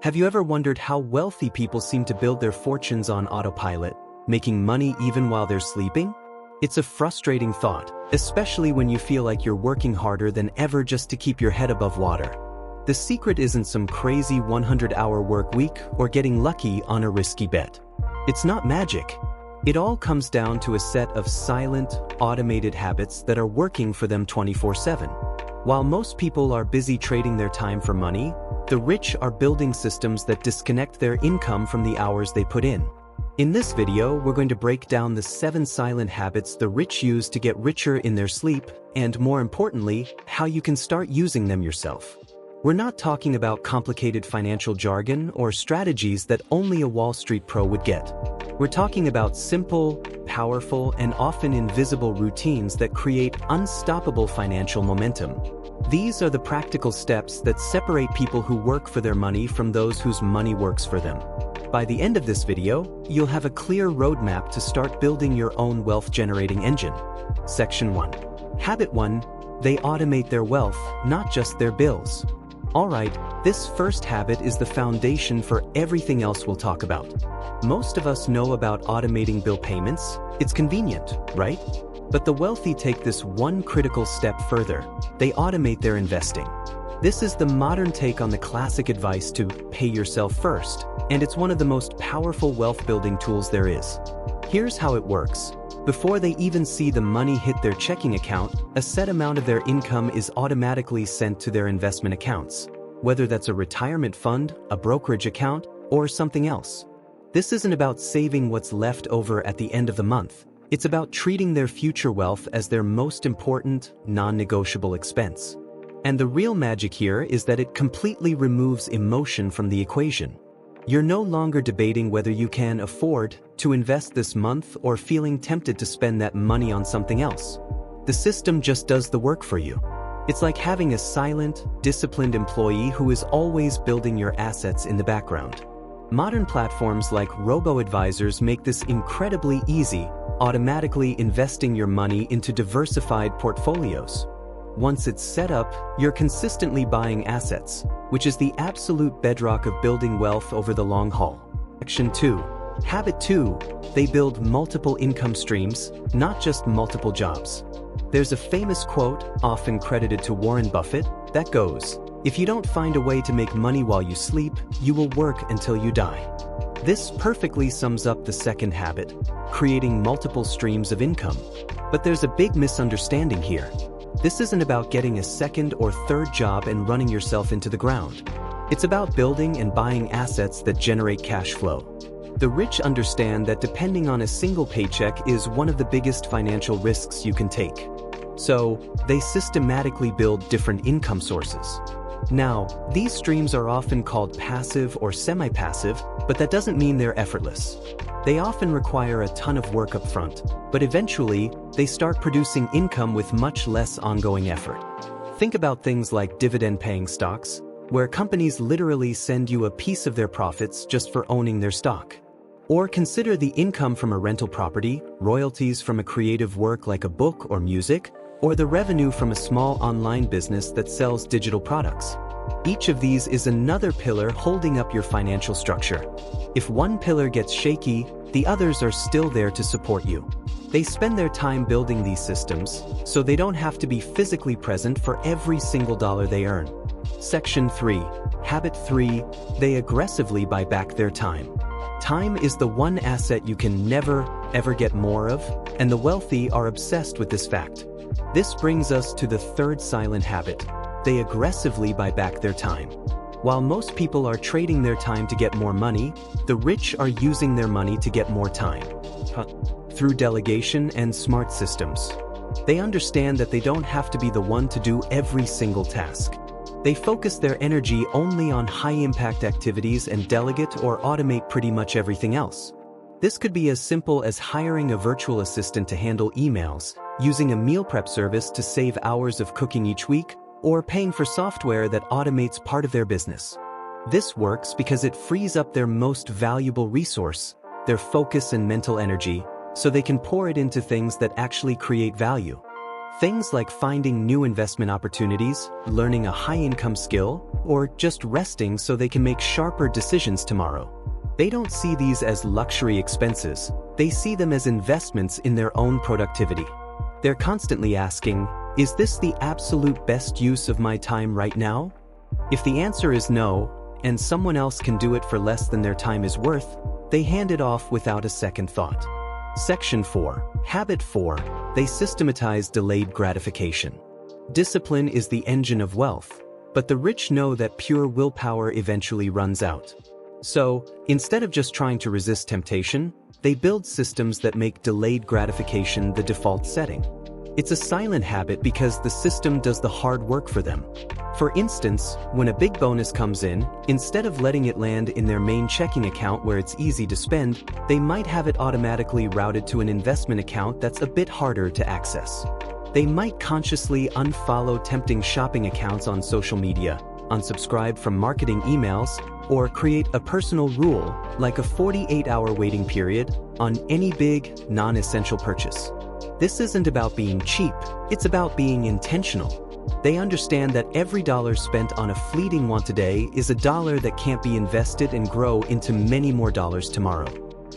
Have you ever wondered how wealthy people seem to build their fortunes on autopilot, making money even while they're sleeping? It's a frustrating thought, especially when you feel like you're working harder than ever just to keep your head above water. The secret isn't some crazy 100-hour work week or getting lucky on a risky bet. It's not magic. It all comes down to a set of silent, automated habits that are working for them 24/7. While most people are busy trading their time for money, the rich are building systems that disconnect their income from the hours they put in. In this video, we're going to break down the 7 silent habits the rich use to get richer in their sleep, and more importantly, how you can start using them yourself. We're not talking about complicated financial jargon or strategies that only a Wall Street pro would get. We're talking about simple, powerful, and often invisible routines that create unstoppable financial momentum. These are the practical steps that separate people who work for their money from those whose money works for them. By the end of this video, you'll have a clear roadmap to start building your own wealth-generating engine. Section 1. Habit 1. They automate their wealth, not just their bills. Alright, this first habit is the foundation for everything else we'll talk about. Most of us know about automating bill payments. It's convenient, right? But the wealthy take this one critical step further. They automate their investing. This is the modern take on the classic advice to pay yourself first, and it's one of the most powerful wealth-building tools there is. Here's how it works. Before they even see the money hit their checking account, a set amount of their income is automatically sent to their investment accounts, whether that's a retirement fund, a brokerage account, or something else. This isn't about saving what's left over at the end of the month. It's about treating their future wealth as their most important, non-negotiable expense. And the real magic here is that it completely removes emotion from the equation. You're no longer debating whether you can afford to invest this month or feeling tempted to spend that money on something else. The system just does the work for you. It's like having a silent, disciplined employee who is always building your assets in the background. Modern platforms like robo-advisors make this incredibly easy, automatically investing your money into diversified portfolios. Once it's set up, you're consistently buying assets, which is the absolute bedrock of building wealth over the long haul. Section 2. Habit 2. They build multiple income streams, not just multiple jobs. There's a famous quote, often credited to Warren Buffett, that goes, "If you don't find a way to make money while you sleep, you will work until you die." This perfectly sums up the second habit, creating multiple streams of income. But there's a big misunderstanding here. This isn't about getting a second or third job and running yourself into the ground. It's about building and buying assets that generate cash flow. The rich understand that depending on a single paycheck is one of the biggest financial risks you can take. So, they systematically build different income sources. Now, these streams are often called passive or semi-passive, but that doesn't mean they're effortless. They often require a ton of work up front, but eventually, they start producing income with much less ongoing effort. Think about things like dividend-paying stocks, where companies literally send you a piece of their profits just for owning their stock. Or consider the income from a rental property, royalties from a creative work like a book or music, or the revenue from a small online business that sells digital products. Each of these is another pillar holding up your financial structure. If one pillar gets shaky, the others are still there to support you. They spend their time building these systems, so they don't have to be physically present for every single dollar they earn. Section 3. Habit 3. They aggressively buy back their time. Time is the one asset you can never, ever get more of, and the wealthy are obsessed with this fact. This brings us to the third silent habit. They aggressively buy back their time. While most people are trading their time to get more money, the rich are using their money to get more time. Through delegation and smart systems. They understand that they don't have to be the one to do every single task. They focus their energy only on high-impact activities and delegate or automate pretty much everything else. This could be as simple as hiring a virtual assistant to handle emails, using a meal prep service to save hours of cooking each week, or paying for software that automates part of their business. This works because it frees up their most valuable resource, their focus and mental energy, so they can pour it into things that actually create value. Things like finding new investment opportunities, learning a high-income skill, or just resting so they can make sharper decisions tomorrow. They don't see these as luxury expenses, they see them as investments in their own productivity. They're constantly asking, is this the absolute best use of my time right now? If the answer is no, and someone else can do it for less than their time is worth, they hand it off without a second thought. Section 4. Habit 4. They systematize delayed gratification. Discipline is the engine of wealth, but the rich know that pure willpower eventually runs out. So, instead of just trying to resist temptation, they build systems that make delayed gratification the default setting. It's a silent habit because the system does the hard work for them. For instance, when a big bonus comes in, instead of letting it land in their main checking account where it's easy to spend, they might have it automatically routed to an investment account that's a bit harder to access. They might consciously unfollow tempting shopping accounts on social media, unsubscribe from marketing emails, or create a personal rule, like a 48-hour waiting period, on any big, non-essential purchase. This isn't about being cheap, it's about being intentional. They understand that every dollar spent on a fleeting want today is a dollar that can't be invested and grow into many more dollars tomorrow.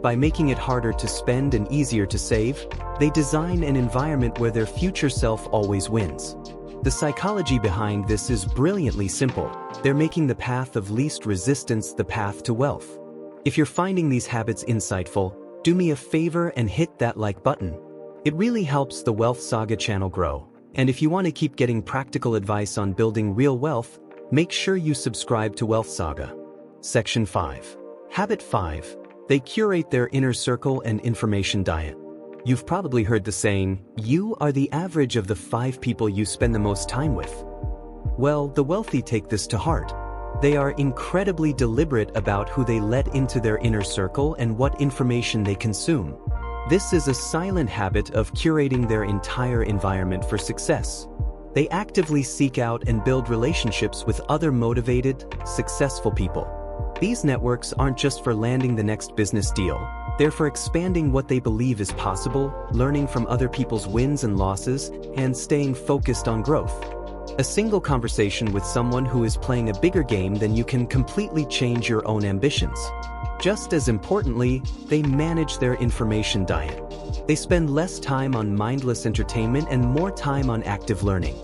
By making it harder to spend and easier to save, they design an environment where their future self always wins. The psychology behind this is brilliantly simple. They're making the path of least resistance the path to wealth. If you're finding these habits insightful, do me a favor and hit that like button. It really helps the Wealth Saga channel grow. And if you want to keep getting practical advice on building real wealth, make sure you subscribe to Wealth Saga. Section 5. Habit 5. They curate their inner circle and information diet. You've probably heard the saying, you are the average of the 5 people you spend the most time with. Well, the wealthy take this to heart. They are incredibly deliberate about who they let into their inner circle and what information they consume. This is a silent habit of curating their entire environment for success. They actively seek out and build relationships with other motivated, successful people. These networks aren't just for landing the next business deal, they're for expanding what they believe is possible, learning from other people's wins and losses, and staying focused on growth. A single conversation with someone who is playing a bigger game than you can completely change your own ambitions. Just as importantly, they manage their information diet. They spend less time on mindless entertainment and more time on active learning.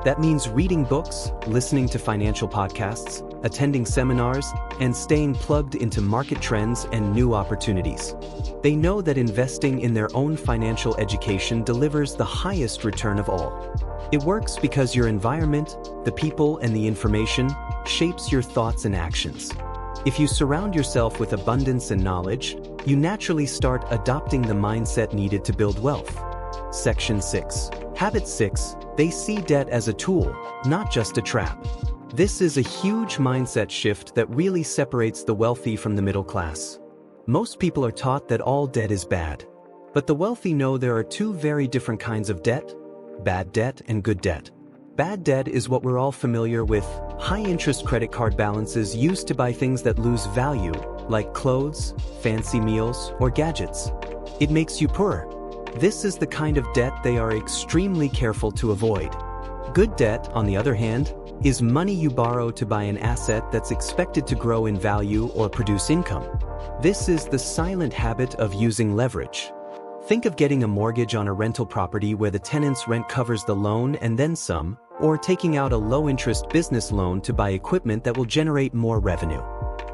That means reading books, listening to financial podcasts, attending seminars, and staying plugged into market trends and new opportunities. They know that investing in their own financial education delivers the highest return of all. It works because your environment, the people, and the information shapes your thoughts and actions. If you surround yourself with abundance and knowledge, you naturally start adopting the mindset needed to build wealth. Section 6. Habit 6. They see debt as a tool, not just a trap. This is a huge mindset shift that really separates the wealthy from the middle class. Most people are taught that all debt is bad. But the wealthy know there are 2 very different kinds of debt: bad debt and good debt. Bad debt is what we're all familiar with: high-interest credit card balances used to buy things that lose value, like clothes, fancy meals, or gadgets. It makes you poorer. This is the kind of debt they are extremely careful to avoid. Good debt, on the other hand, is money you borrow to buy an asset that's expected to grow in value or produce income. This is the silent habit of using leverage. Think of getting a mortgage on a rental property where the tenant's rent covers the loan and then some, or taking out a low-interest business loan to buy equipment that will generate more revenue.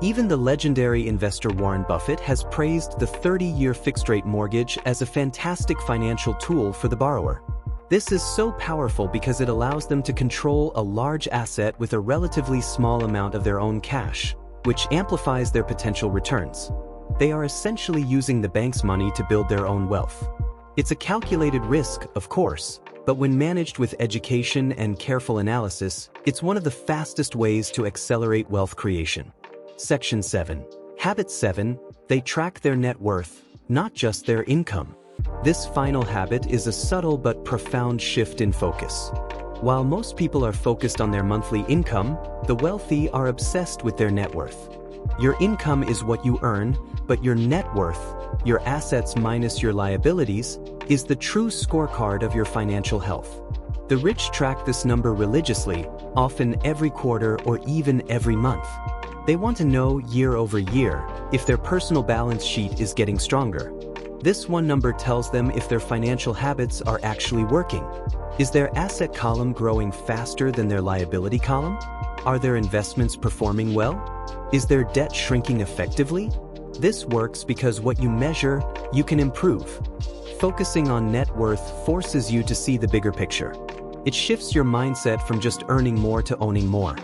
Even the legendary investor Warren Buffett has praised the 30-year fixed-rate mortgage as a fantastic financial tool for the borrower. This is so powerful because it allows them to control a large asset with a relatively small amount of their own cash, which amplifies their potential returns. They are essentially using the bank's money to build their own wealth. It's a calculated risk, of course, but when managed with education and careful analysis, it's one of the fastest ways to accelerate wealth creation. Section 7. Habit 7. They track their net worth, not just their income. This final habit is a subtle but profound shift in focus. While most people are focused on their monthly income, the wealthy are obsessed with their net worth. Your income is what you earn, but your net worth, your assets minus your liabilities, is the true scorecard of your financial health. The rich track this number religiously, often every quarter or even every month. They want to know year over year if their personal balance sheet is getting stronger. This one number tells them if their financial habits are actually working. Is their asset column growing faster than their liability column? Are their investments performing well? Is their debt shrinking effectively? This works because what you measure, you can improve. Focusing on net worth forces you to see the bigger picture. It shifts your mindset from just earning more to owning more.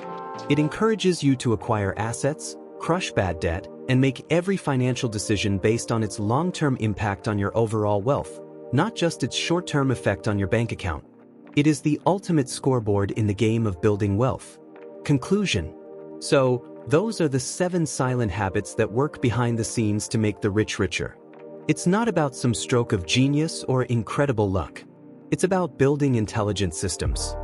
It encourages you to acquire assets, crush bad debt, and make every financial decision based on its long-term impact on your overall wealth, not just its short-term effect on your bank account. It is the ultimate scoreboard in the game of building wealth. Conclusion. So, those are the 7 silent habits that work behind the scenes to make the rich richer. It's not about some stroke of genius or incredible luck. It's about building intelligent systems.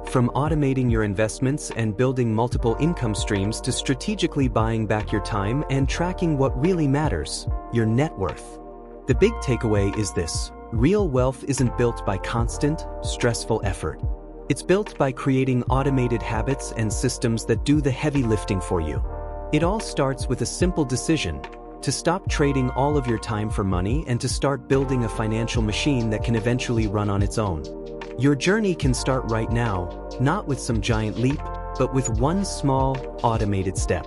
From automating your investments and building multiple income streams to strategically buying back your time and tracking what really matters, your net worth. The big takeaway is this: real wealth isn't built by constant, stressful effort. It's built by creating automated habits and systems that do the heavy lifting for you. It all starts with a simple decision: to stop trading all of your time for money and to start building a financial machine that can eventually run on its own. Your journey can start right now, not with some giant leap, but with one small, automated step.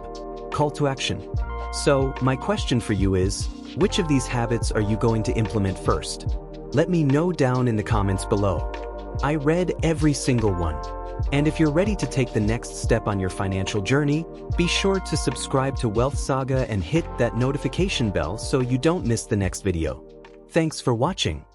Call to action. So, my question for you is, which of these habits are you going to implement first? Let me know down in the comments below. I read every single one. And if you're ready to take the next step on your financial journey, be sure to subscribe to Wealth Saga and hit that notification bell so you don't miss the next video. Thanks for watching.